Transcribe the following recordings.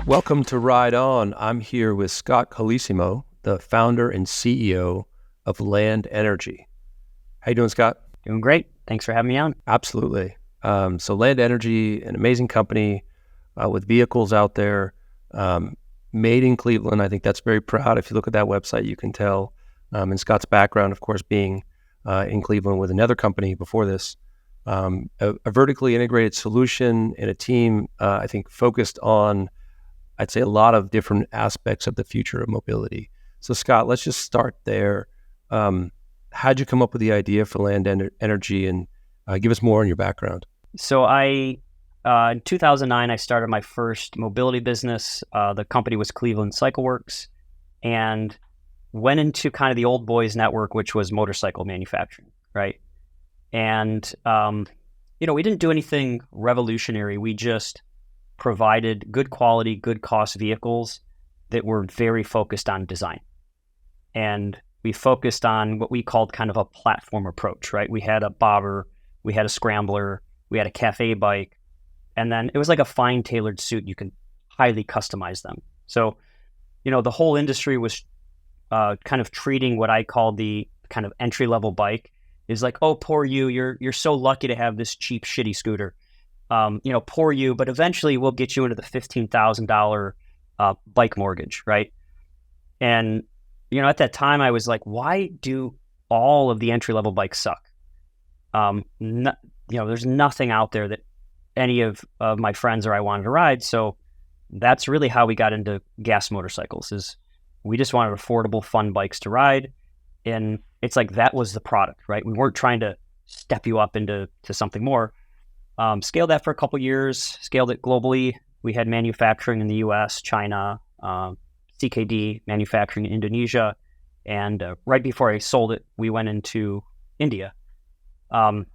Welcome to Ride On. I'm here with Scott Colosimo, the founder and CEO of Land Energy. How you doing, Scott? Doing great. Thanks for having me on. Absolutely. So Land Energy, an amazing company with vehicles out there, made in Cleveland. I think that's very proud. If you look at that website, you can tell. And Scott's background, of course, being in Cleveland with another company before this, a vertically integrated solution and a team, I think, focused on, I'd say, a lot of different aspects of the future of mobility. So Scott, let's just start there. How'd you come up with the idea for Land Energy, and give us more on your background? So in 2009, I started my first mobility business. The company was Cleveland CycleWorks, and went into kind of the old boys network, which was motorcycle manufacturing, right? And, we didn't do anything revolutionary. We just provided good quality, good cost vehicles that were very focused on design. And we focused on what we called kind of a platform approach, right? We had a bobber, we had a scrambler, we had a cafe bike, and then it was like a fine tailored suit. You can highly customize them. So, the whole industry was kind of treating what I call the kind of entry level bike is like, oh, poor you, you're so lucky to have this cheap, shitty scooter. Poor you, but eventually we'll get you into the $15,000 bike mortgage, right? And, at that time I was like, why do all of the entry-level bikes suck? There's nothing out there that any of my friends or I wanted to ride. So that's really how we got into gas motorcycles, is we just wanted affordable, fun bikes to ride. And it's like, that was the product, right? We weren't trying to step you up into something more. Scaled that for a couple years, scaled it globally. We had manufacturing in the US, China, CKD manufacturing in Indonesia. And right before I sold it, we went into India. Everyone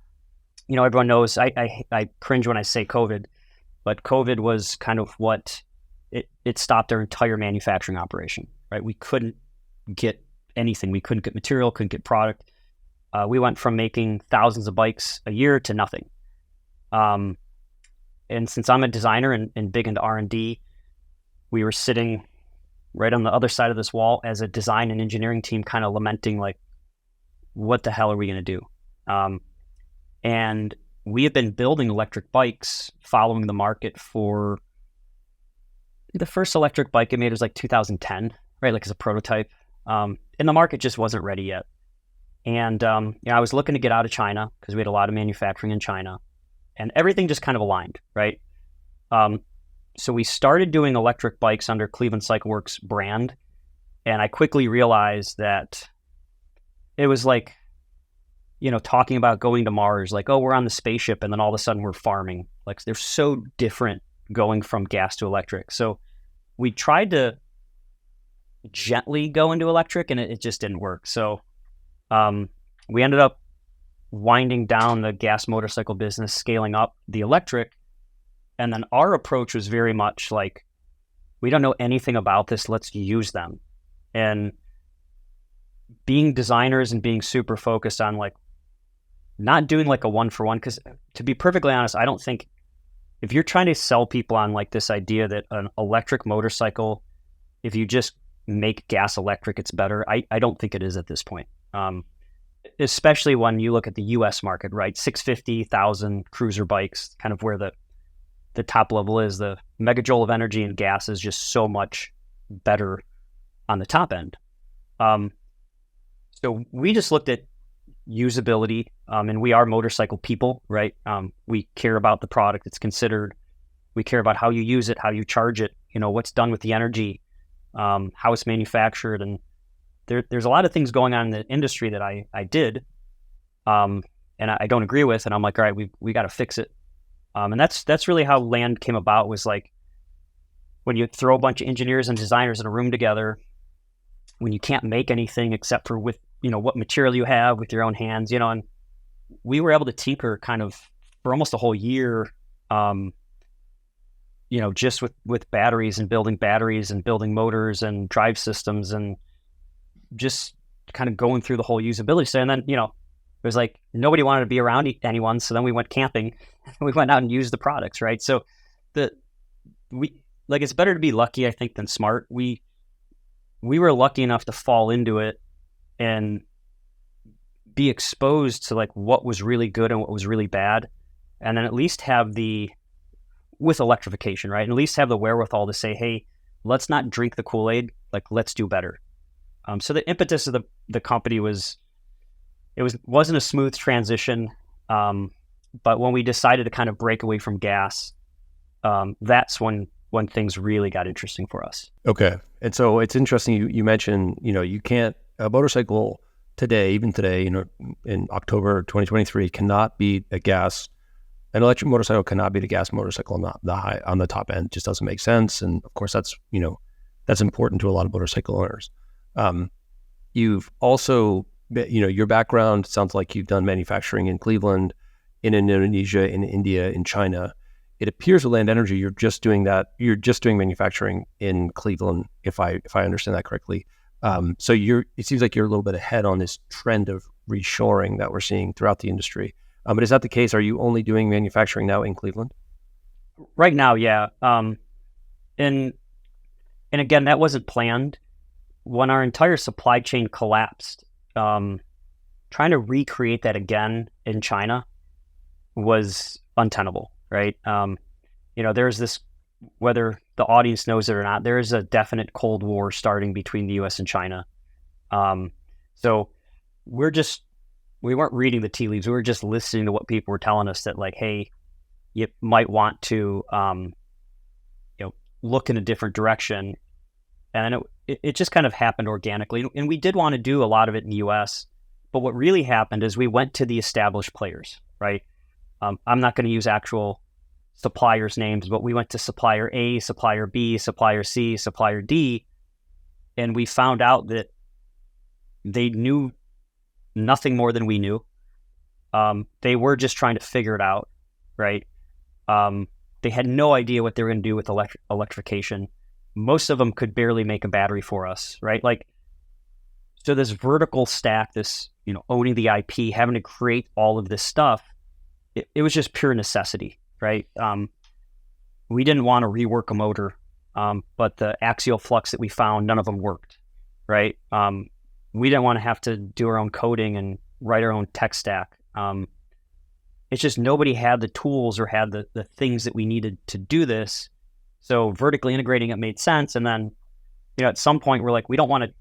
knows I cringe when I say COVID, but COVID was kind of what it stopped our entire manufacturing operation, right? We couldn't get anything. We couldn't get material, couldn't get product. We went from making thousands of bikes a year to nothing. And since I'm a designer and big into R&D, we were sitting right on the other side of this wall as a design and engineering team, kind of lamenting, like, what the hell are we going to do? And we have been building electric bikes, following the market for the first electric bike I made was like 2010, right? Like as a prototype. And the market just wasn't ready yet. And, I was looking to get out of China because we had a lot of manufacturing in China. And everything just kind of aligned, right? So we started doing electric bikes under Cleveland CycleWorks brand. And I quickly realized that it was like, talking about going to Mars, like, oh, we're on the spaceship, and then all of a sudden we're farming. Like, they're so different going from gas to electric. So we tried to gently go into electric, and it just didn't work. So we ended up winding down the gas motorcycle business, scaling up the electric. And then our approach was very much like, we don't know anything about this, let's use them. And being designers and being super focused on, like, not doing like a one for one, because to be perfectly honest, I don't think, if you're trying to sell people on like this idea that an electric motorcycle, if you just make gas electric, it's better, I don't think it is at this point. Especially when you look at the US market, right? 650,000 cruiser bikes, kind of where the top level is. The megajoule of energy in gas is just so much better on the top end. So we just looked at usability, and we are motorcycle people, right? We care about the product it's considered. We care about how you use it, how you charge it, what's done with the energy, how it's manufactured. And there's a lot of things going on in the industry that I did, and I don't agree with. And I'm like, all right, we got to fix it. And that's really how Land came about, was like, when you throw a bunch of engineers and designers in a room together, when you can't make anything except for with, what material you have with your own hands, and we were able to tinker kind of for almost a whole year, just with batteries and building motors and drive systems, and just kind of going through the whole usability. So, and then, it was like, nobody wanted to be around anyone. So then we went camping, we went out and used the products, right? So like it's better to be lucky, I think, than smart. We were lucky enough to fall into it and be exposed to like what was really good and what was really bad, and then at least have with electrification, right? And at least have the wherewithal to say, hey, let's not drink the Kool-Aid, like let's do better. So the impetus of the company wasn't a smooth transition, but when we decided to kind of break away from gas, that's when things really got interesting for us. Okay. And so it's interesting you mentioned, you can't, a motorcycle today, even today, in October 2023, cannot beat an electric motorcycle cannot beat a gas motorcycle on the top end. It just doesn't make sense. And of course that's important to a lot of motorcycle owners. You've also, your background sounds like you've done manufacturing in Cleveland, in Indonesia, in India, in China. It appears with Land Energy, you're just doing manufacturing in Cleveland, if I understand that correctly. So it seems like you're a little bit ahead on this trend of reshoring that we're seeing throughout the industry. But is that the case? Are you only doing manufacturing now in Cleveland? Right now, yeah. And again, that wasn't planned. When our entire supply chain collapsed, trying to recreate that again in China was untenable, right? There's this, whether the audience knows it or not, there is a definite Cold War starting between the U.S. and China. So we weren't reading the tea leaves. We were just listening to what people were telling us that like, hey, you might want to, look in a different direction. And it just kind of happened organically. And we did want to do a lot of it in the U.S. But what really happened is we went to the established players, right? I'm not going to use actual suppliers' names, but we went to supplier A, supplier B, supplier C, supplier D, and we found out that they knew nothing more than we knew. They were just trying to figure it out, right? They had no idea what they were going to do with electrification. Most of them could barely make a battery for us, right? Like, so this vertical stack, this, owning the IP, having to create all of this stuff, it was just pure necessity, right? We didn't want to rework a motor, but the axial flux that we found, none of them worked, right? We didn't want to have to do our own coding and write our own tech stack. It's just nobody had the tools or had the things that we needed to do this. So vertically integrating it made sense. And then, at some point we're like, we don't want to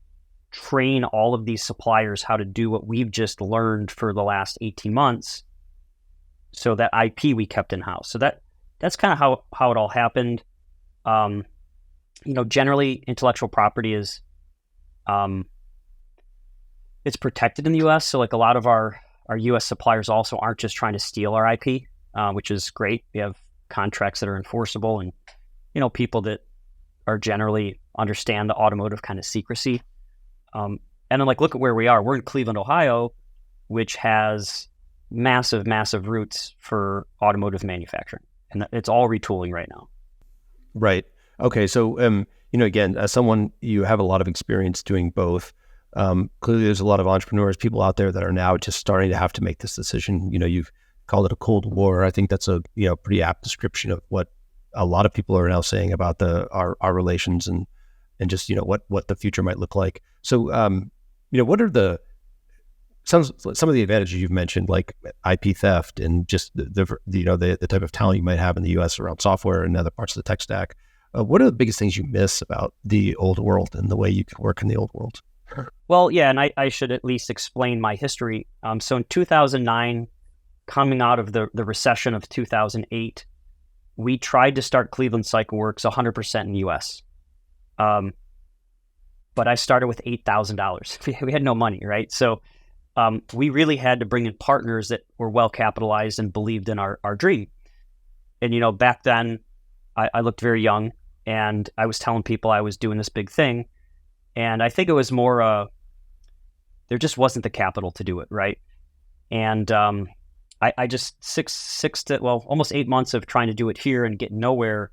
train all of these suppliers how to do what we've just learned for the last 18 months. So that IP we kept in-house. So that's kind of how it all happened. Generally intellectual property is, it's protected in the US. So like a lot of our US suppliers also aren't just trying to steal our IP, which is great. We have contracts that are enforceable and, people that are generally understand the automotive kind of secrecy. And then like, look at where we are. We're in Cleveland, Ohio, which has massive, massive roots for automotive manufacturing. And it's all retooling right now. Right. Okay. So, again, as someone, you have a lot of experience doing both. Clearly there's a lot of entrepreneurs, people out there that are now just starting to have to make this decision. You've called it a Cold War. I think that's a, pretty apt description of what a lot of people are now saying about our relations and just, what the future might look like. So, what are some of the advantages you've mentioned, like IP theft and just the type of talent you might have in the US around software and other parts of the tech stack. What are the biggest things you miss about the old world and the way you can work in the old world? Well, yeah, and I should at least explain my history. So in 2009, coming out of the recession of 2008, we tried to start Cleveland CycleWorks 100% in the US. But I started with $8,000. We had no money, right? So we really had to bring in partners that were well capitalized and believed in our dream. And, back then I looked very young and I was telling people I was doing this big thing. And I think it was more, there just wasn't the capital to do it, right? And I just almost 8 months of trying to do it here and get nowhere.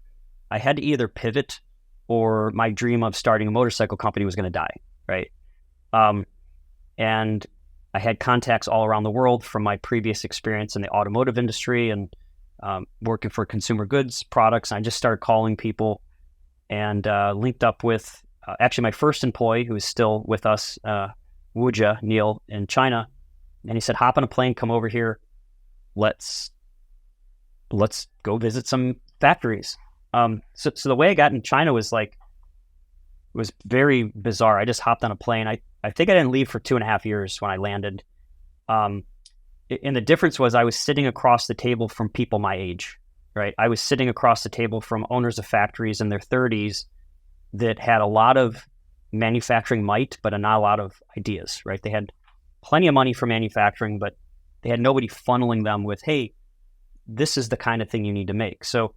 I had to either pivot or my dream of starting a motorcycle company was going to die, right? And I had contacts all around the world from my previous experience in the automotive industry and working for consumer goods products. I just started calling people and linked up with actually my first employee who is still with us, Wuja, Neil, in China. And he said, hop on a plane, come over here. Let's go visit some factories. So the way I got in China was very bizarre. I just hopped on a plane. I think I didn't leave for 2.5 years when I landed. And the difference was I was sitting across the table from people my age, right? I was sitting across the table from owners of factories in their 30s that had a lot of manufacturing might, but not a lot of ideas, right? They had plenty of money for manufacturing, but they had nobody funneling them with, hey, this is the kind of thing you need to make. So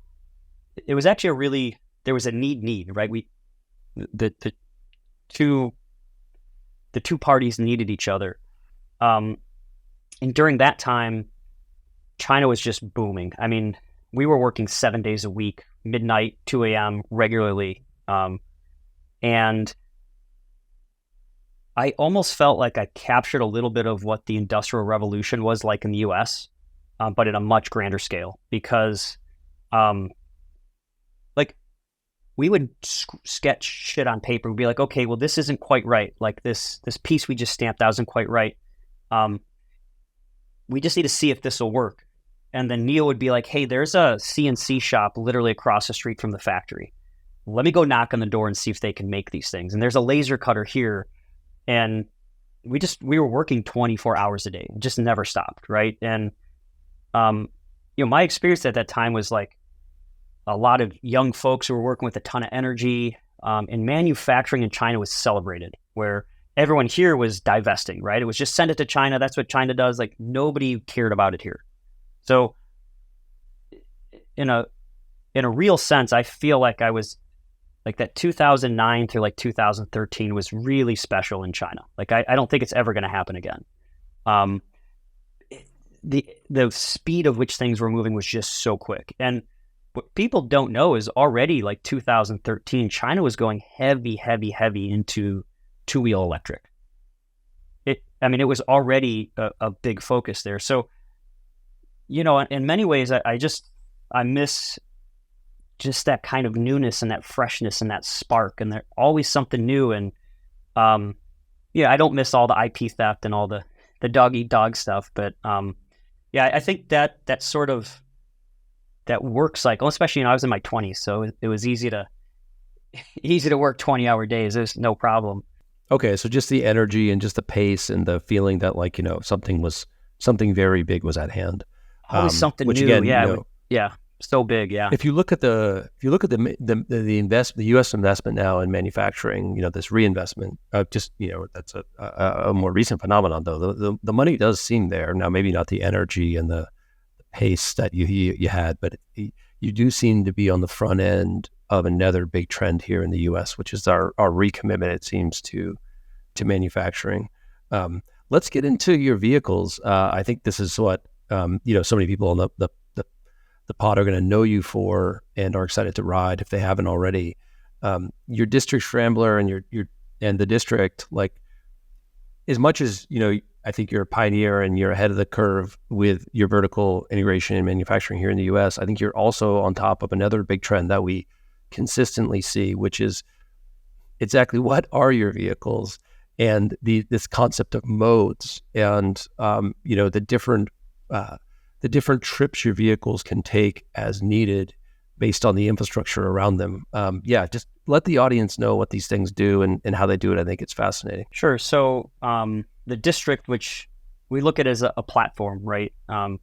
it was actually there was a need, right? The two parties needed each other. And during that time, China was just booming. I mean, we were working 7 days a week, midnight, 2 a.m. regularly. And I almost felt like I captured a little bit of what the Industrial Revolution was like in the US, but at a much grander scale, because we would sketch shit on paper. We'd be like, okay, well, this isn't quite right. Like this piece we just stamped out isn't quite right. We just need to see if this will work. And then Neil would be like, hey, there's a CNC shop literally across the street from the factory. Let me go knock on the door and see if they can make these things. And there's a laser cutter here. And we were working 24 hours a day. It just never stopped, right? And, my experience at that time was like a lot of young folks who were working with a ton of energy, and manufacturing in China was celebrated, where everyone here was divesting, right? It was just send it to China. That's what China does. Like nobody cared about it here. So in a real sense, I feel like I was like that 2009 through like 2013 was really special in China. Like I don't think it's ever going to happen again. The speed of which things were moving was just so quick. And what people don't know is already like 2013, China was going heavy into two-wheel electric. It was already a big focus there. So, in many ways, I miss just that kind of newness and that freshness and that spark, and there's always something new. And I don't miss all the IP theft and all the dog eat dog stuff, but I think that sort of that work cycle, especially I was in my 20s, so it was easy to work 20-hour days. There's no problem. Okay, so just the energy and just the pace and the feeling that something very big was at hand. Always something which new. Again, so big. Yeah. If you look at the U.S. investment now in manufacturing, this reinvestment, that's a more recent phenomenon though. The money does seem there now. Maybe not the energy and the pace that you had, but you do seem to be on the front end of another big trend here in the U.S., which is our recommitment, it seems, to manufacturing. Let's get into your vehicles. I think this is what so many people on the pod are going to know you for and are excited to ride if they haven't already. Your district scrambler and and the district, like as much as I think you're a pioneer and you're ahead of the curve with your vertical integration in manufacturing here in the U.S. I think you're also on top of another big trend that we consistently see, which is exactly what are your vehicles and this concept of modes and the different trips your vehicles can take as needed based on the infrastructure around them. Just let the audience know what these things do and how they do it. I think it's fascinating. Sure. So the district, which we look at as a platform, right? Kind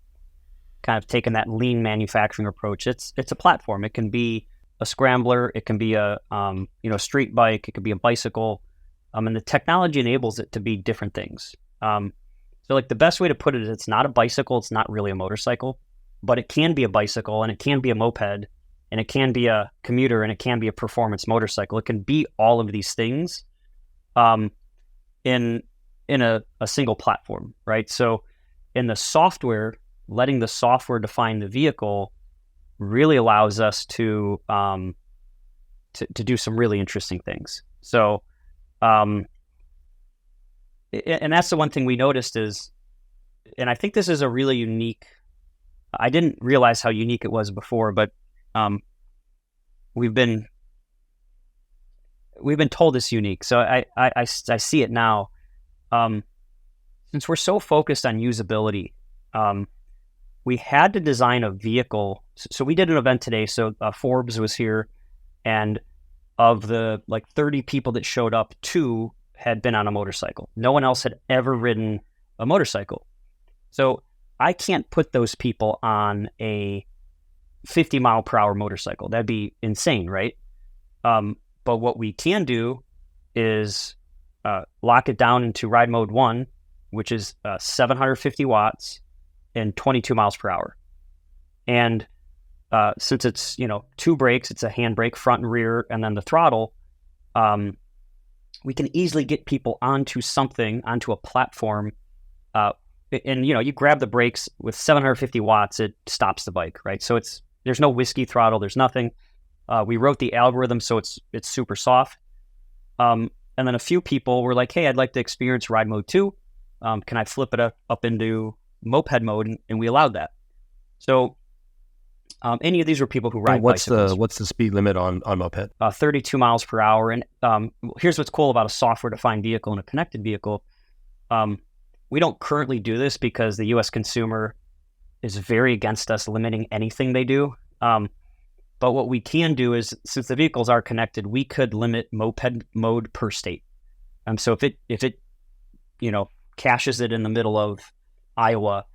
of taking that lean manufacturing approach. It's a platform. It can be a scrambler. It can be a street bike. It could be a bicycle. And the technology enables it to be different things. So like the best way to put it is it's not a bicycle. It's not really a motorcycle, but it can be a bicycle and it can be a moped and it can be a commuter and it can be a performance motorcycle. It can be all of these things in a single platform, right? So in the software, letting the software define the vehicle really allows us to do some really interesting things. So, and that's the one thing we noticed is, and I think this is a really unique, I didn't realize how unique it was before, but we've been we've been told it's unique. So I see it now. Since we're so focused on usability, we had to design a vehicle. So we did an event today. So Forbes was here, and of the 30 people that showed up, 2 had been on a motorcycle. No one else had ever ridden a motorcycle. So I can't put those people on a 50 mile per hour motorcycle. That'd be insane, right? But what we can do is lock it down into ride mode 1, which is 750 watts and 22 miles per hour. And since it's 2 brakes, it's a handbrake, front and rear, and then the throttle, we can easily get people onto a platform, and you grab the brakes with 750 watts, it stops the bike, right? So there's no whiskey throttle, there's nothing. We wrote the algorithm so it's super soft. And then a few people were like, hey, I'd like to experience ride mode 2. Can I flip it up into moped mode? And we allowed that. So any of these were people who ride bicycles. What's the speed limit on moped? 32 miles per hour. And here's what's cool about a software-defined vehicle and a connected vehicle. We don't currently do this because the U.S. consumer is very against us limiting anything they do. But what we can do is, since the vehicles are connected, we could limit moped mode per state. So if it caches it in the middle of Iowa,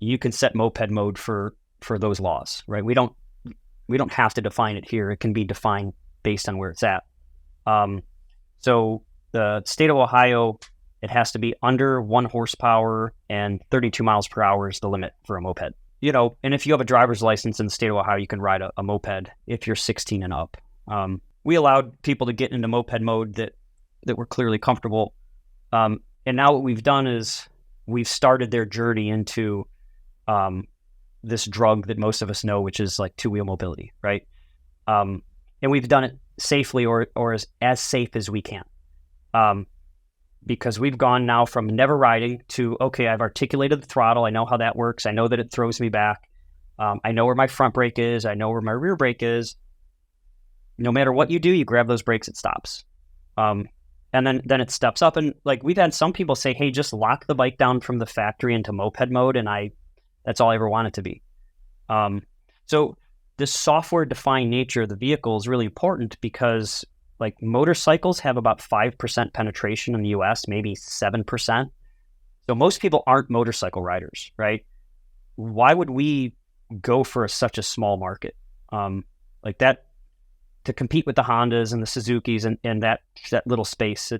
you can set moped mode for those laws, right? We don't have to define it here. It can be defined based on where it's at. So the state of Ohio, it has to be under 1 horsepower, and 32 miles per hour is the limit for a moped. And if you have a driver's license in the state of Ohio, you can ride a moped if you're 16 and up. We allowed people to get into moped mode that were clearly comfortable. And now what we've done is we've started their journey into this drug that most of us know, which is like 2-wheel mobility, right? And we've done it safely or as safe as we can. Because we've gone now from never riding to, okay, I've articulated the throttle. I know how that works. I know that it throws me back. I know where my front brake is. I know where my rear brake is. No matter what you do, you grab those brakes, it stops. And then it steps up. And we've had some people say, hey, just lock the bike down from the factory into moped mode. And that's all I ever want it to be. So the software-defined nature of the vehicle is really important because motorcycles have about 5% penetration in the US, maybe 7%. So most people aren't motorcycle riders, right? Why would we go for such a small market? That to compete with the Hondas and the Suzukis and that little space,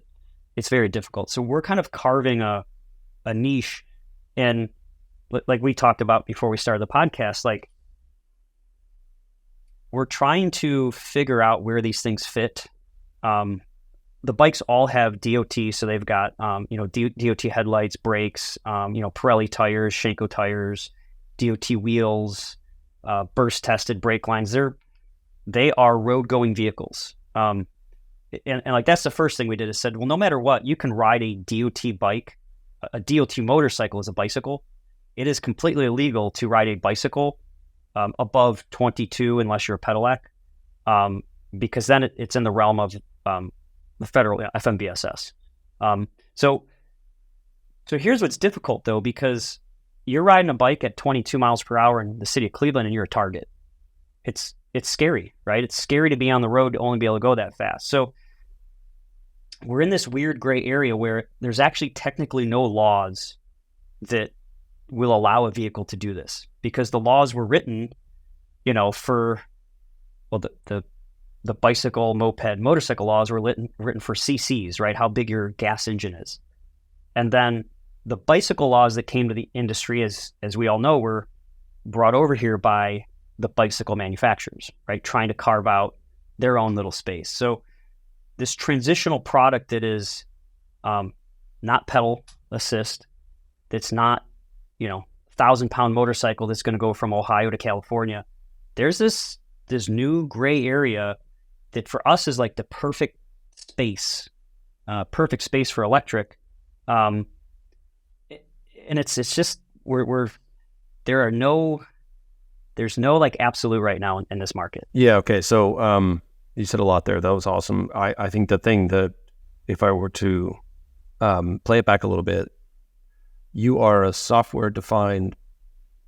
it's very difficult. So we're kind of carving a niche, and like we talked about before we started the podcast, we're trying to figure out where these things fit. The bikes all have DOT, so they've got DOT headlights, brakes, Pirelli tires, Shenko tires, DOT wheels, burst tested brake lines. They are road going vehicles. And that's the first thing we did is said, well, no matter what, you can ride a DOT bike. A DOT motorcycle is a bicycle. It is completely illegal to ride a bicycle above 22 unless you're a pedelec, because then it's in the realm of the federal FMVSS. So here's what's difficult though, because you're riding a bike at 22 miles per hour in the city of Cleveland and you're a target. It's scary, right? It's scary to be on the road to only be able to go that fast. So we're in this weird gray area where there's actually technically no laws that will allow a vehicle to do this, because the laws were written, for the bicycle, moped, motorcycle laws were written for CCs, right? How big your gas engine is. And then the bicycle laws that came to the industry, as we all know, were brought over here by the bicycle manufacturers, right? Trying to carve out their own little space. So this transitional product that is not pedal assist, that's not, 1,000-pound motorcycle that's going to go from Ohio to California. There's this new gray area that for us is like the perfect space for electric. And it's just there's no like absolute right now in this market. Yeah. Okay. So You said a lot there. That was awesome. I think the thing that, if I were to play it back a little bit, you are a software-defined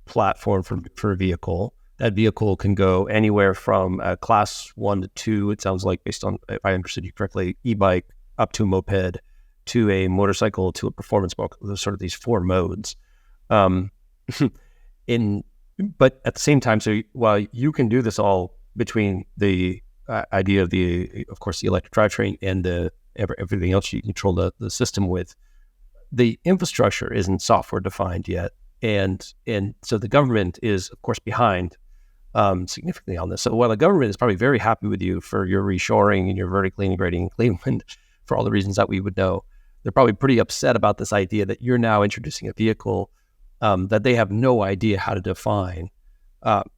platform for a vehicle. That vehicle can go anywhere from a class 1 to 2, it sounds like, based on, if I understood you correctly, e-bike, up to a moped, to a motorcycle, to a performance bike. There's sort of these 4 modes. But at the same time, so while you can do this all between the idea of of course, the electric drivetrain and everything else you control the system with, the infrastructure isn't software defined yet. And so the government is, of course, behind significantly on this. So while the government is probably very happy with you for your reshoring and your vertically integrating in Cleveland for all the reasons that we would know, they're probably pretty upset about this idea that you're now introducing a vehicle that they have no idea how to define,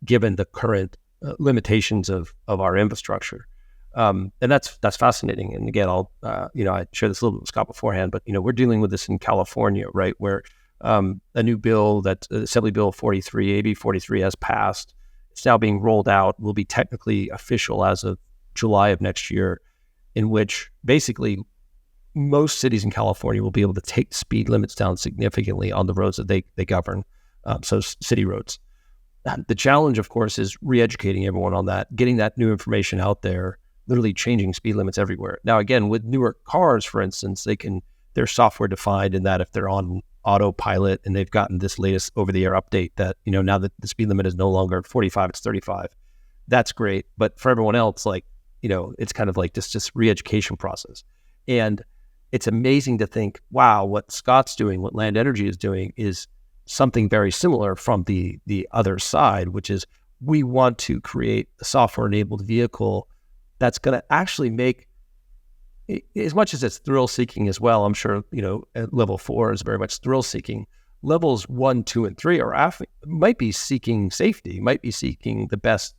given the current limitations of our infrastructure. And that's fascinating. And again, I shared this a little bit with Scott beforehand, but we're dealing with this in California, right, where a new bill, that Assembly Bill 43, AB 43, has passed. It's now being rolled out, will be technically official as of July of next year, in which basically most cities in California will be able to take speed limits down significantly on the roads that they govern, so city roads. The challenge, of course, is re-educating everyone on that, getting that new information out there, literally changing speed limits everywhere. Now, again, with newer cars, for instance, they're software defined in that if they're on autopilot and they've gotten this latest over-the-air update that, now that the speed limit is no longer 45, it's 35. That's great. But for everyone else, it's kind of like this re-education process. And it's amazing to think, wow, what Scott's doing, what Land Energy is doing is something very similar from the other side, which is we want to create a software-enabled vehicle that's going to actually make, as much as it's thrill-seeking as well, I'm sure, level 4 is very much thrill-seeking. Levels 1, 2, and 3 might be seeking safety, might be seeking the best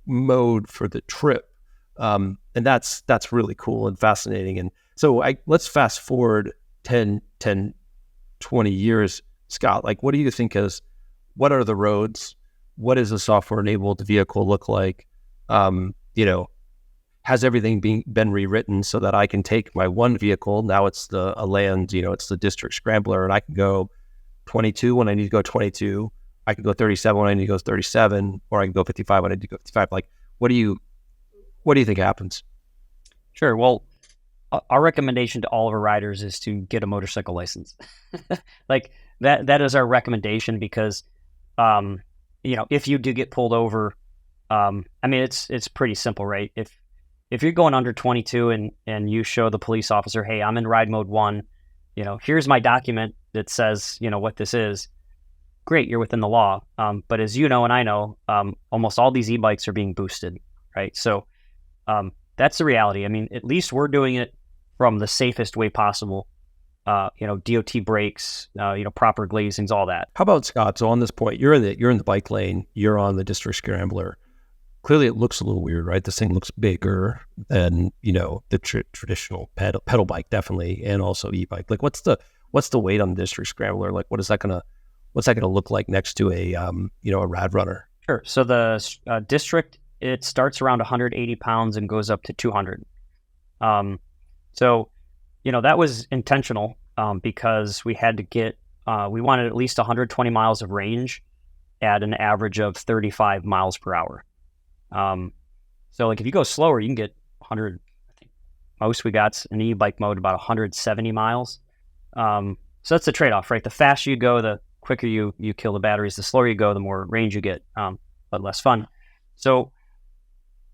mode for the trip. And that's really cool and fascinating. And so let's fast forward 10, 20 years, Scott. What do you think what are the roads? What does a software-enabled vehicle look like? Has everything been rewritten so that I can take my one vehicle, now it's a land, it's the district scrambler, and I can go 22 when I need to go 22. I can go 37 when I need to go 37, or I can go 55 when I need to go 55. What do you think happens? Sure. Well, our recommendation to all of our riders is to get a motorcycle license. That is our recommendation because, if you do get pulled over, it's pretty simple, right? If you're going under 22 and you show the police officer, hey, I'm in ride mode 1, here's my document that says, what this is, great, you're within the law. But as you know, and I know, almost all these e-bikes are being boosted, right? So that's the reality. At least we're doing it from the safest way possible. DOT brakes, proper glazings, all that. How about, Scott? So on this point, you're in the bike lane, you're on the district scrambler. Clearly, it looks a little weird, right? This thing looks bigger than the traditional pedal bike, definitely, and also e-bike. What's the weight on the district scrambler? What's that gonna look like next to a rad runner? Sure. So the district, it starts around 180 pounds and goes up to 200. So that was intentional because we had to get we wanted at least 120 miles of range at an average of 35 miles per hour. So if you go slower, you can get 100. I think most we got in e-bike mode about 170 miles. So that's the trade-off, right? The faster you go, the quicker you kill the batteries. The slower you go, the more range you get, but less fun. So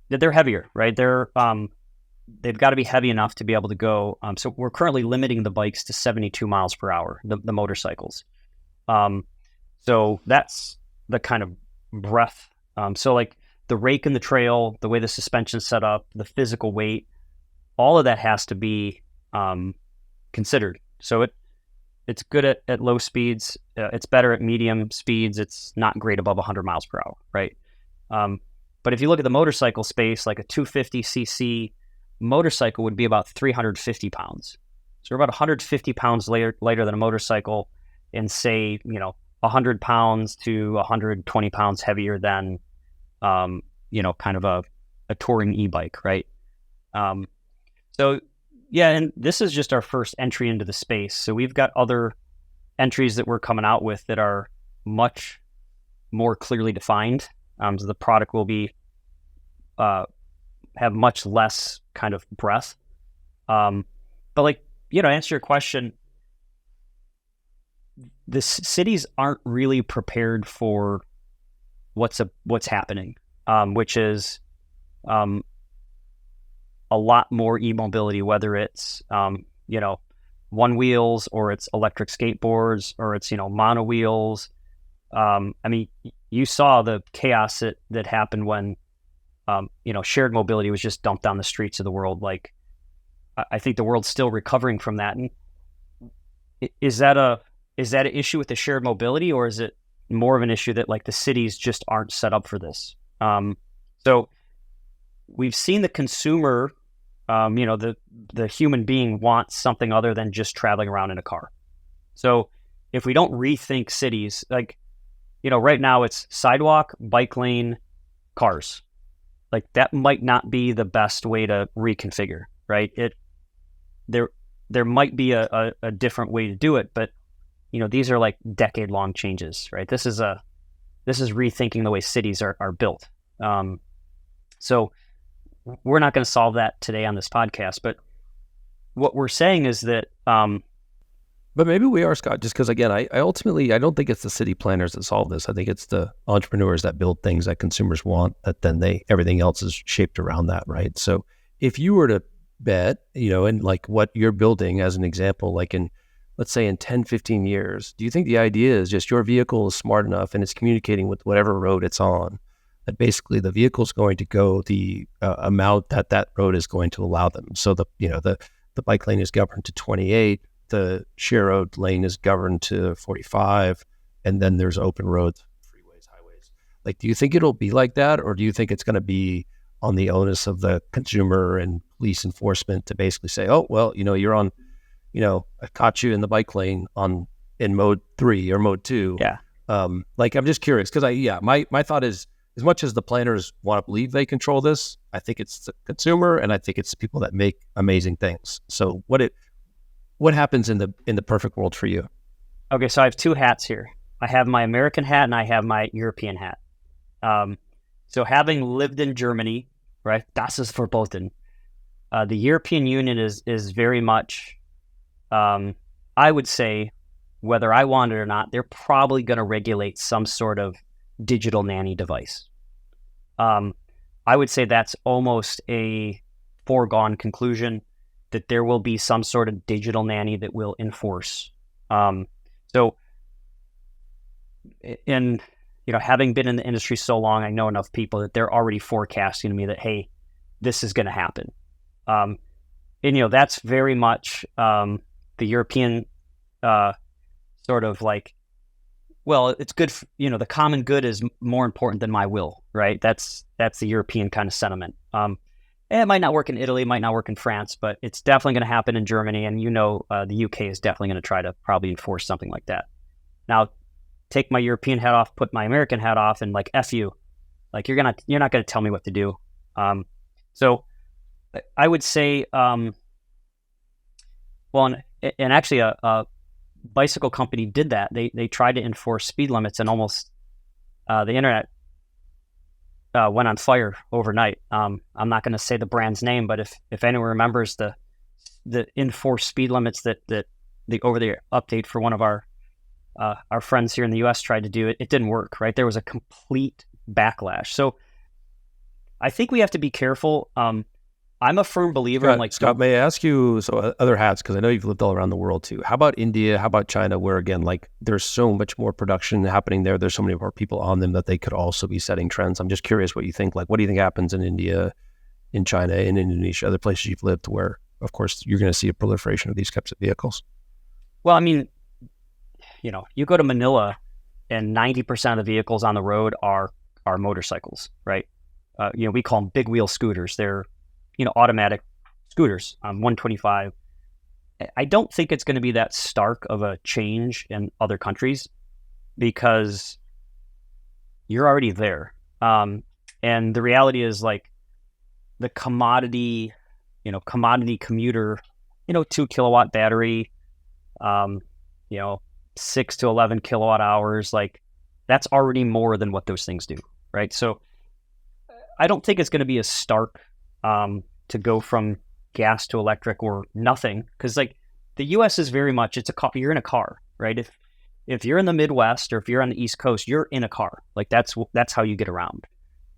they're heavier, right? They've got to be heavy enough to be able to go. So we're currently limiting the bikes to 72 miles per hour, the motorcycles. So that's the kind of breadth. The rake in the trail, the way the suspension's set up, the physical weight, all of that has to be considered. So it's good at low speeds. It's better at medium speeds. It's not great above 100 miles per hour, right? But if you look at the motorcycle space, like a 250cc motorcycle would be about 350 pounds. So we're about 150 pounds lighter than a motorcycle, and say 100 pounds to 120 pounds heavier than kind of a touring e-bike, right? So yeah, and this is just our first entry into the space. So we've got other entries that we're coming out with that are much more clearly defined. So the product will be have much less kind of breadth. But like, to answer your question, the cities aren't really prepared for what's happening, which is a lot more e-mobility, whether it's one wheels or it's electric skateboards or it's mono wheels. I mean, you saw the chaos that happened when shared mobility was just dumped down the streets of the world. Like, I think the world's still recovering from that. And is that an issue with the shared mobility, or is it more of an issue that like the cities just aren't set up for this? So we've seen the consumer, the human being wants something other than just traveling around in a car. So if we don't rethink cities, like, right now it's sidewalk, bike lane, cars. Like, that might not be the best way to reconfigure, right? There might be a different way to do it, but these are like decade-long changes, right? This is rethinking the way cities are built. So we're not going to solve that today on this podcast, but what we're saying is that. But maybe we are, Scott, just because, again, I ultimately, I don't think it's the city planners that solve this. I think it's the entrepreneurs that build things that consumers want, that then everything else is shaped around that, right? So if you were to bet, in like what you're building as an example, like let's say in 10, 15 years, do you think the idea is just your vehicle is smart enough and it's communicating with whatever road it's on, that basically the vehicle is going to go the amount that road is going to allow them? So the bike lane is governed to 28, the share road lane is governed to 45, and then there's open roads, freeways, highways. Like, do you think it'll be like that, or do you think it's going to be on the onus of the consumer and police enforcement to basically say, oh, well, you're on, I caught you in the bike lane in mode 3 or mode 2. Yeah. Like, I'm just curious because my thought is, as much as the planners want to believe they control this, I think it's the consumer, and I think it's the people that make amazing things. So what happens in the perfect world for you? Okay, so I have two hats here. I have my American hat and I have my European hat. So having lived in Germany, right, das ist verboten. The European Union is very much, I would say, whether I want it or not, they're probably going to regulate some sort of digital nanny device. I would say that's almost a foregone conclusion, that there will be some sort of digital nanny that will enforce. So, having been in the industry so long, I know enough people that they're already forecasting to me that, hey, this is going to happen. And that's very much the European sort of like, well, it's good. The common good is more important than my will, right? That's the European kind of sentiment. It might not work in Italy, might not work in France, but it's definitely going to happen in Germany. And the UK is definitely going to try to probably enforce something like that. Now, take my European hat off, put my American hat off, and like, F you. Like, you're not going to tell me what to do. So I would say, and actually a bicycle company did that. They tried to enforce speed limits, and almost the internet went on fire overnight. I'm not going to say the brand's name, but if anyone remembers the enforced speed limits that the over-the-air update for one of our friends here in the US tried to do, it didn't work, right? There was a complete backlash. So I think we have to be careful. I'm a firm believer in Scott, may I ask you, so other hats, because I know you've lived all around the world too. How about India? How about China, where again, like, there's so much more production happening there. There's so many more people on them that they could also be setting trends. I'm just curious what you think. Like, what do you think happens in India, in China, in Indonesia, other places you've lived where, of course, you're going to see a proliferation of these types of vehicles? Well, I mean, you go to Manila and 90% of the vehicles on the road are motorcycles, right? We call them big wheel scooters. They're automatic scooters on 125. I don't think it's going to be that stark of a change in other countries because you're already there. And the reality is, like, the commodity commodity commuter, 2 kilowatt battery, um, you know, 6 to 11 kilowatt hours, like that's already more than what those things do, right? So I don't think it's going to be as stark to go from gas to electric or nothing, because like the U.S. is very much, it's a car. You're in a car, right? If you're in the Midwest or if you're on the East Coast, you're in a car. Like that's how you get around.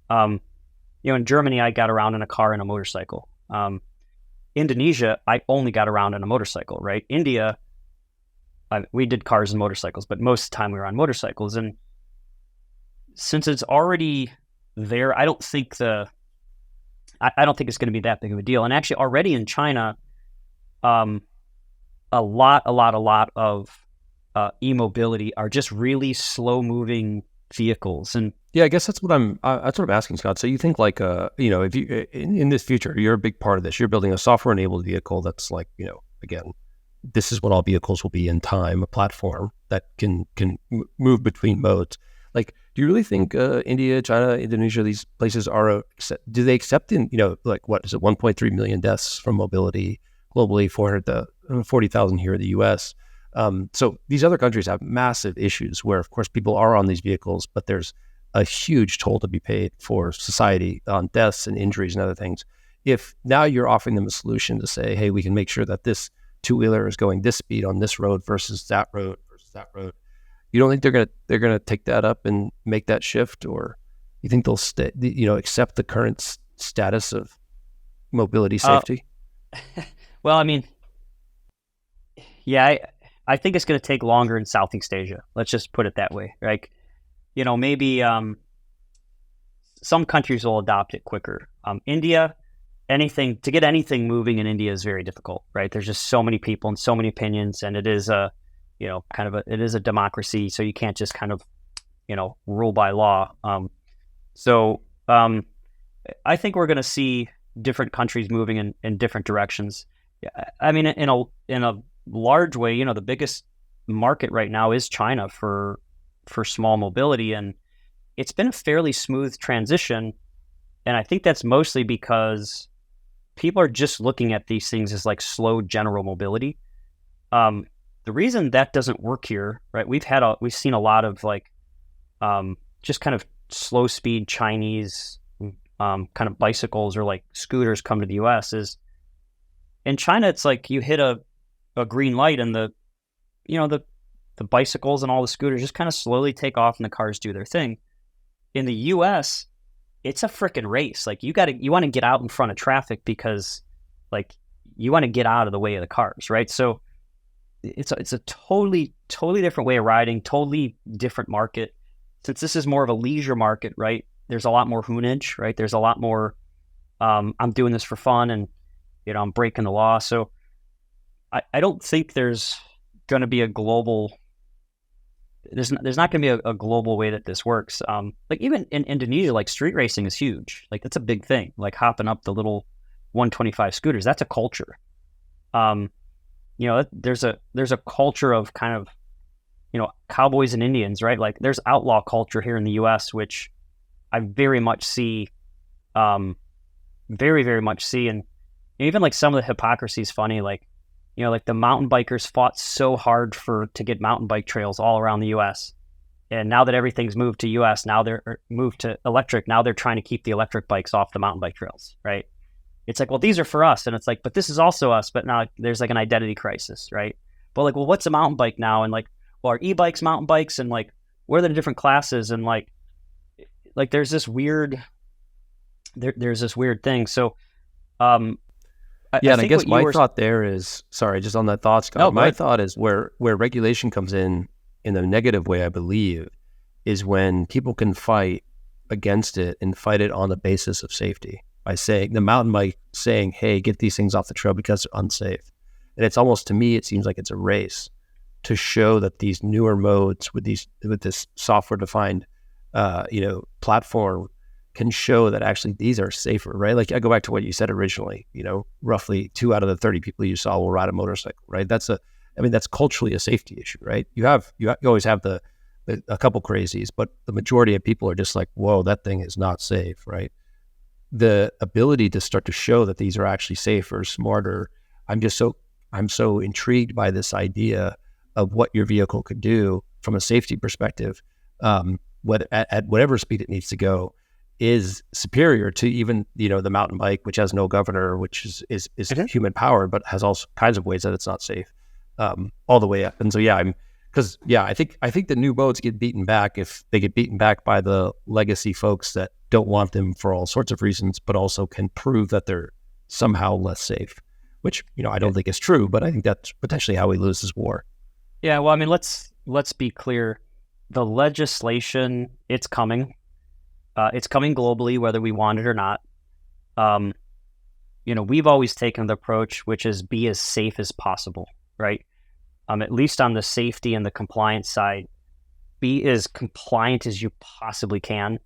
In Germany, I got around in a car and a motorcycle. Indonesia, I only got around on a motorcycle, right? India, we did cars and motorcycles, but most of the time we were on motorcycles. And since it's already there, I don't think it's going to be that big of a deal. And actually, already in China, a lot of e-mobility are just really slow-moving vehicles. And yeah, I guess that's what I'm asking, Scott. So you think like, if you in this future, you're a big part of this. You're building a software-enabled vehicle that's like, again, this is what all vehicles will be in time, a platform that can move between modes. Like, do you really think India, China, Indonesia, these places do they accept like what is it, 1.3 million deaths from mobility globally, 440,000 here in the U.S. So these other countries have massive issues where, of course, people are on these vehicles, but there's a huge toll to be paid for society on deaths and injuries and other things. If now you're offering them a solution to say, hey, we can make sure that this two-wheeler is going this speed on this road versus that road, you don't think they're gonna take that up and make that shift, or you think they'll accept the current status of mobility safety? Well, I mean, yeah, I think it's going to take longer in Southeast Asia. Let's just put it that way. Like, maybe some countries will adopt it quicker. India, to get anything moving in India is very difficult, right? There's just so many people and so many opinions, and it is it is a democracy, so you can't just kind of, rule by law. I think we're going to see different countries moving in different directions. I mean, in a large way, the biggest market right now is China for small mobility, and it's been a fairly smooth transition. And I think that's mostly because people are just looking at these things as like slow general mobility. The reason that doesn't work here, right? We've seen a lot of like just kind of slow speed Chinese kind of bicycles or like scooters come to the U.S. is in China, it's like you hit a green light and the bicycles and all the scooters just kind of slowly take off and the cars do their thing. In the U.S., it's a freaking race. Like you want to get out in front of traffic because like you want to get out of the way of the cars, right? So it's a totally different way of riding, totally different market. Since this is more of a leisure market, right? There's a lot more hoonage, right? There's a lot more, I'm doing this for fun and, I'm breaking the law. So I don't think there's going to be a global, there's not going to be a global way that this works. Like even in Indonesia, like street racing is huge. Like that's a big thing. Like hopping up the little 125 scooters, that's a culture. There's a culture of kind of, cowboys and Indians, right? Like there's outlaw culture here in the U.S., which I very much see, very, very much see. And even like some of the hypocrisy is funny. Like, like the mountain bikers fought so hard to get mountain bike trails all around the U.S. And now that everything's moved to U.S., now they're moved to electric. Now they're trying to keep the electric bikes off the mountain bike trails, right? It's like, well, these are for us. And it's like, but this is also us. But now there's like an identity crisis, right? But like, well, what's a mountain bike now? And like, well, are e-bikes mountain bikes? And like, what are the different classes? And like there's this weird thing. So, and I guess my thought there is, sorry, just on that thought, Scott, my thought is where regulation comes in a negative way, I believe, is when people can fight against it and fight it on the basis of safety by saying, the mountain bike saying, hey, get these things off the trail because they're unsafe. And it's almost, to me, it seems like it's a race to show that these newer modes with this software-defined, platform can show that actually these are safer, right? Like I go back to what you said originally, roughly 2 out of the 30 people you saw will ride a motorcycle, right? That's culturally a safety issue, right? You always have a couple crazies, but the majority of people are just like, whoa, that thing is not safe, right? the ability to start to show that these are actually safer, smarter. I'm so intrigued by this idea of what your vehicle could do from a safety perspective, at whatever speed it needs to go, is superior to even, the mountain bike, which has no governor, which is human powered, but has all kinds of ways that it's not safe, all the way up. And so, I think the new modes get beaten back if they get beaten back by the legacy folks that don't want them for all sorts of reasons, but also can prove that they're somehow less safe, which, I don't think is true, but I think that's potentially how we lose this war. Yeah. Well, I mean, let's be clear. The legislation, it's coming. It's coming globally, whether we want it or not. We've always taken the approach, which is be as safe as possible, right? At least on the safety and the compliance side, be as compliant as you possibly can,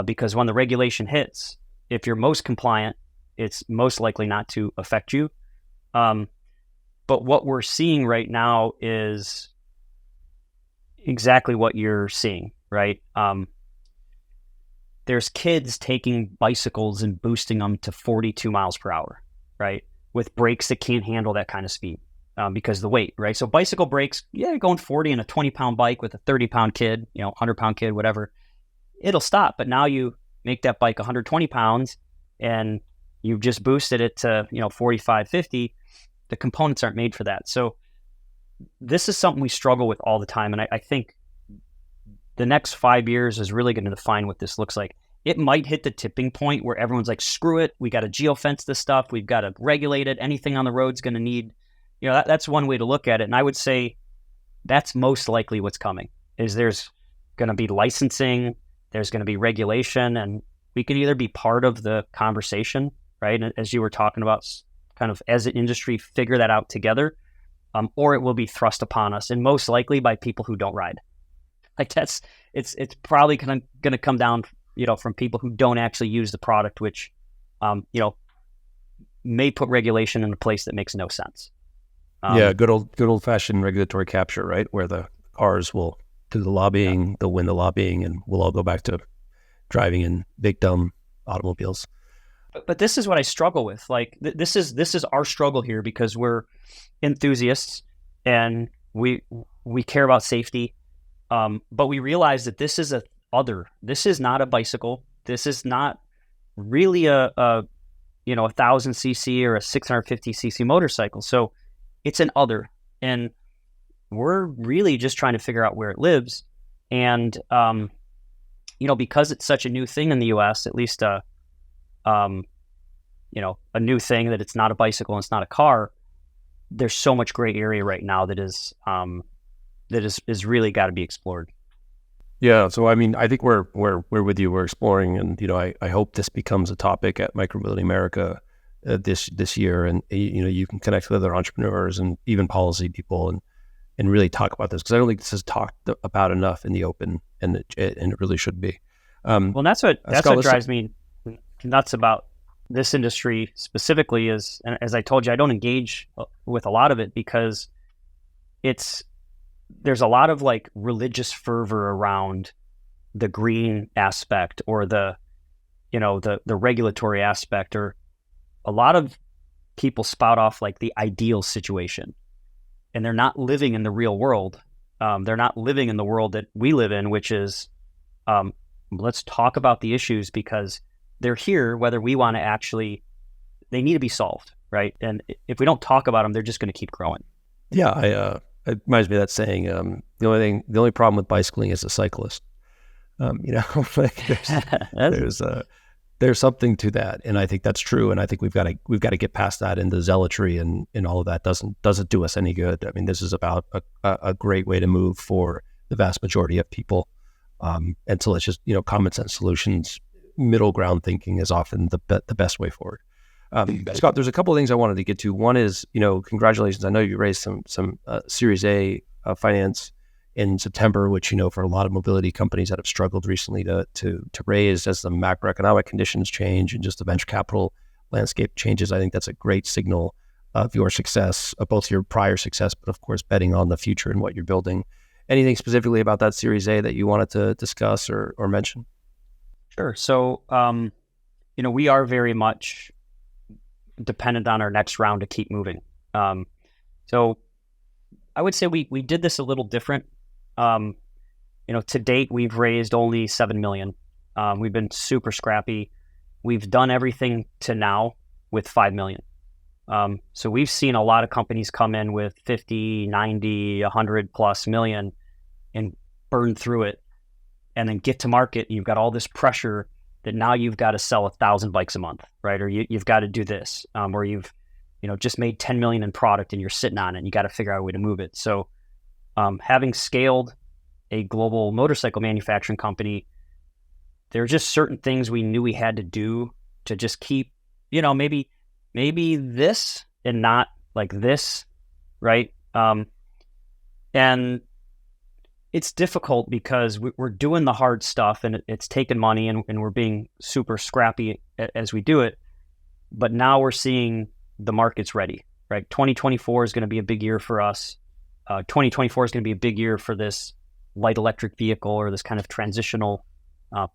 because when the regulation hits, if you're most compliant, it's most likely not to affect you. But what we're seeing right now is exactly what you're seeing, right? There's kids taking bicycles and boosting them to 42 miles per hour, right? With brakes that can't handle that kind of speed because of the weight, right? So bicycle brakes, you're going 40 in a 20-pound bike with a 30-pound kid, 100-pound kid, whatever. It'll stop. But now you make that bike 120 pounds and you've just boosted it to, 45, 50. The components aren't made for that. So this is something we struggle with all the time. And I think the next 5 years is really going to define what this looks like. It might hit the tipping point where everyone's like, screw it. We got to geofence this stuff. We've got to regulate it. Anything on the road's going to need, that's one way to look at it. And I would say that's most likely what's coming is there's going to be licensing, there's going to be regulation, and we can either be part of the conversation, right? And as you were talking about, kind of as an industry, figure that out together, or it will be thrust upon us, and most likely by people who don't ride. Like it's probably going to come down, from people who don't actually use the product, which, may put regulation in a place that makes no sense. Good old fashioned regulatory capture, right? Where the cars will do the lobbying, they'll win the lobbying, and we'll all go back to driving in big dumb automobiles. But this is what I struggle with. Like this is our struggle here because we're enthusiasts and we care about safety. But we realize that this is this is not a bicycle. This is not really a 1,000 cc or a 650 cc motorcycle. So it's an other, and we're really just trying to figure out where it lives. And, because it's such a new thing in the US, at least, a new thing that it's not a bicycle and it's not a car. There's so much gray area right now that is really got to be explored. Yeah. So, I mean, I think we're with you. We're exploring, and, I hope this becomes a topic at Micromobility America this year. And, you can connect with other entrepreneurs and even policy people and really talk about this, because I don't think this is talked about enough in the open, and it really should be. Well, that's what drives me nuts about this industry specifically is, and as I told you, I don't engage with a lot of it because there's a lot of like religious fervor around the green aspect or the regulatory aspect, or a lot of people spout off like the ideal situation, and they're not living in the real world. They're not living in the world that we live in, which is, let's talk about the issues because they're here, whether we want to actually, they need to be solved, right? And if we don't talk about them, they're just going to keep growing. Yeah, it reminds me of that saying, the only problem with bicycling is a cyclist. Like there's something to that, and I think that's true. And I think we've got to get past that, and the zealotry and all of that doesn't do us any good. I mean, this is about a great way to move for the vast majority of people. And so let's just, common sense solutions, middle ground thinking is often the best way forward. Scott, there's a couple of things I wanted to get to. One is, congratulations. I know you raised some Series A finance in September, which, for a lot of mobility companies that have struggled recently to raise as the macroeconomic conditions change and just the venture capital landscape changes. I think that's a great signal of your success, of both your prior success, but of course, betting on the future and what you're building. Anything specifically about that Series A that you wanted to discuss or mention? Sure. So, we are very much dependent on our next round to keep moving. So I would say we did this a little different. To date, we've raised only $7 million. We've been super scrappy. We've done everything to now with $5 million. So we've seen a lot of companies come in with 50, 90, 100 plus million and burn through it and then get to market. You've got all this pressure that now you've got to sell 1,000 bikes a month, right? Or you've got to do this, or you've, just made 10 million in product and you're sitting on it and you got to figure out a way to move it. So having scaled a global motorcycle manufacturing company, there are just certain things we knew we had to do to just keep, maybe this and not like this, right? And it's difficult because we're doing the hard stuff and it's taking money and we're being super scrappy as we do it. But now we're seeing the market's ready, right? 2024 is going to be a big year for us. 2024 is going to be a big year for this light electric vehicle or this kind of transitional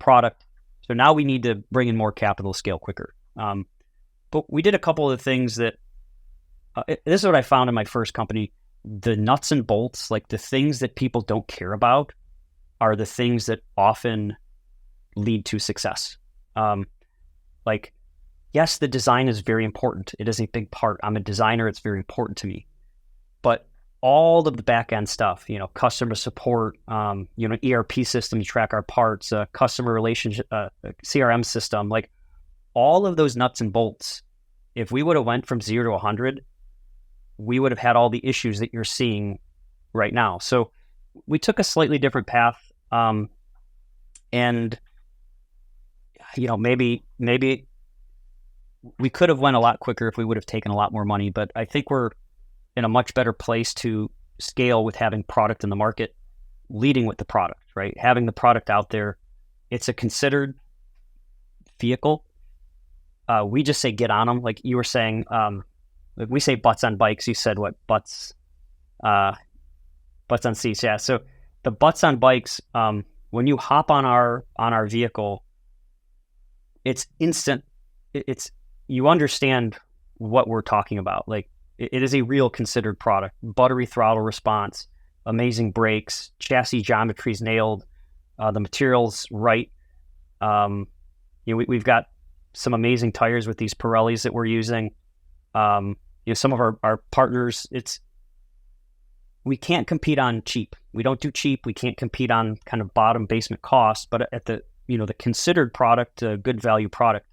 product. So now we need to bring in more capital to scale quicker. But we did a couple of things that, this is what I found in my first company. The nuts and bolts, like the things that people don't care about, are the things that often lead to success. Yes, the design is very important. It is a big part. I'm a designer. It's very important to me. But all of the back end stuff, customer support, ERP system to track our parts, customer relationship, CRM system, like all of those nuts and bolts, if we would have went from 0 to 100, we would have had all the issues that you're seeing right now. So we took a slightly different path. And maybe we could have went a lot quicker if we would have taken a lot more money, but I think we're in a much better place to scale with having product in the market, leading with the product, right? Having the product out there. It's a considered vehicle. We just say get on them. Like you were saying, we say butts on bikes. You said what? Butts on seats. Yeah. So the butts on bikes, when you hop on our vehicle, it's instant. You understand what we're talking about. Like it is a real considered product. Buttery throttle response, amazing brakes, chassis geometry's nailed, the material's right. We've got some amazing tires with these Pirellis that we're using. Some of our partners, we can't compete on cheap. We don't do cheap. We can't compete on kind of bottom basement cost, but at the considered product, a good value product,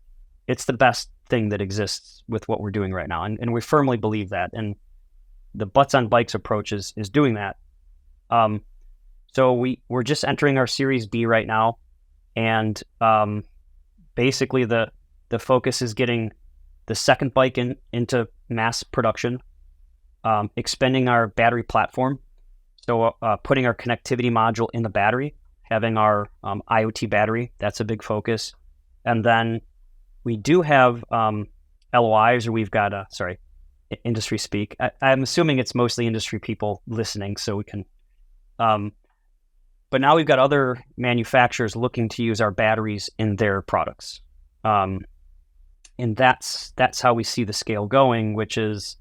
it's the best thing that exists with what we're doing right now. And we firmly believe that. And the butts on bikes approach is doing that. So we're just entering our Series B right now. And basically the focus is getting the second bike into mass production, expanding our battery platform. So putting our connectivity module in the battery, having our IoT battery, that's a big focus. And then we do have LOIs, or we've got, industry speak. I'm assuming it's mostly industry people listening, so we can, but now we've got other manufacturers looking to use our batteries in their products. And that's how we see the scale going, which is,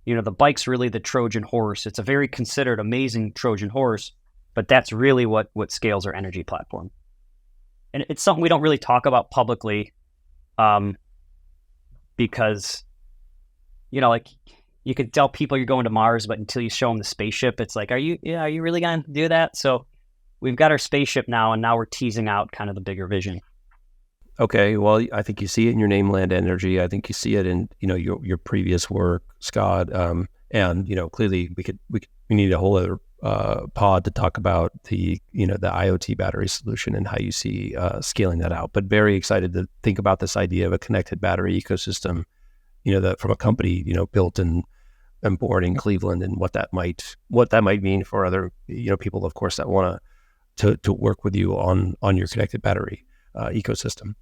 the bike's really the Trojan horse. It's a very considered, amazing Trojan horse, but that's really what scales our energy platform. And it's something we don't really talk about publicly, because, like you could tell people you're going to Mars, but until you show them the spaceship, it's like, are you really going to do that? So we've got our spaceship now, and now we're teasing out kind of the bigger vision. Okay, well, I think you see it in your name, Land Energy. I think you see it in your previous work, Scott. And clearly we need a whole other pod to talk about the IoT battery solution and how you see scaling that out. But very excited to think about this idea of a connected battery ecosystem. That from a company built and born in Cleveland, and what that might mean for other people, of course, that want to work with you on your connected battery ecosystem.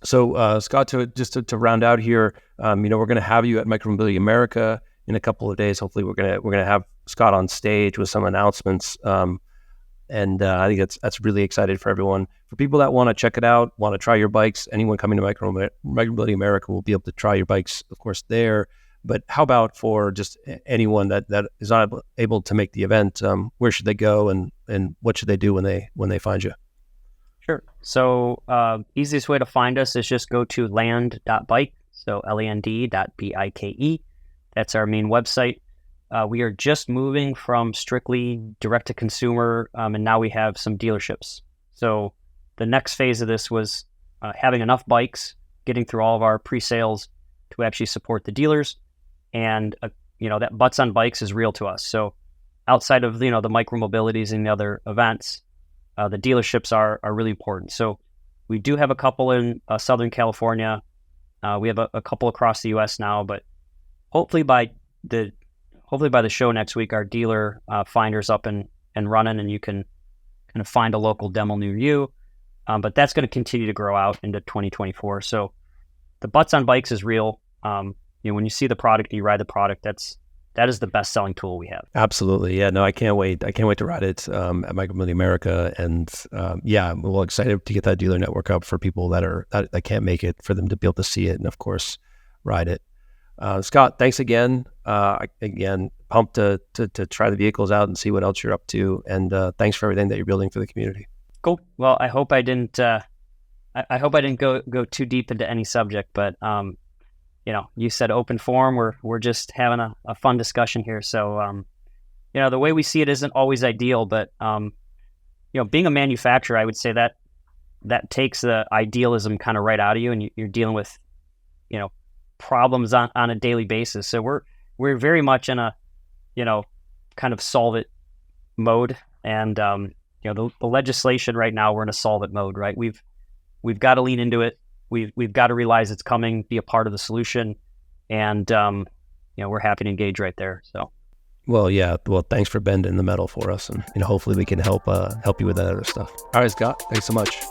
So Scott, to round out here, we're going to have you at Micromobility America in a couple of days. Hopefully we're going to have Scott on stage with some announcements. And I think that's really excited for everyone. For people that want to check it out, want to try your bikes, anyone coming to Micromobility America will be able to try your bikes, of course, there. But how about for just anyone that is not able to make the event? Where should they go, and what should they do when they find you? Sure. So easiest way to find us is just go to land.bike. So land.bike. That's our main website. We are just moving from strictly direct to consumer, and now we have some dealerships. So the next phase of this was having enough bikes, getting through all of our pre-sales to actually support the dealers. And, that butts on bikes is real to us. So outside of, the micromobilities and the other events, the dealerships are really important. So we do have a couple in Southern California. We have a couple across the U.S. now, but hopefully by the show next week, our dealer finder's up and running, and you can kind of find a local demo near you. But that's going to continue to grow out into 2024. So the butts on bikes is real. When you see the product, you ride the product. That is the best selling tool we have. Absolutely. Yeah, no, I can't wait. I can't wait to ride it at Micromobility America. And I'm well excited to get that dealer network up for people that can't make it, for them to be able to see it and, of course, ride it. Scott, thanks again. Again, pumped to try the vehicles out and see what else you're up to. And thanks for everything that you're building for the community. Cool. Well, I hope I didn't. I hope I didn't go too deep into any subject, but you said open forum. We're just having a fun discussion here. So the way we see it isn't always ideal, but being a manufacturer, I would say that takes the idealism kind of right out of you, and you're dealing with problems on a daily basis. So we're very much in a kind of solve it mode, and the legislation right now, we're in a solve it mode, right? We've got to lean into it. We've got to realize it's coming, be a part of the solution, and we're happy to engage right there. So, well, yeah. Well, thanks for bending the metal for us, and hopefully we can help you with that other stuff. All right, Scott. Thanks so much.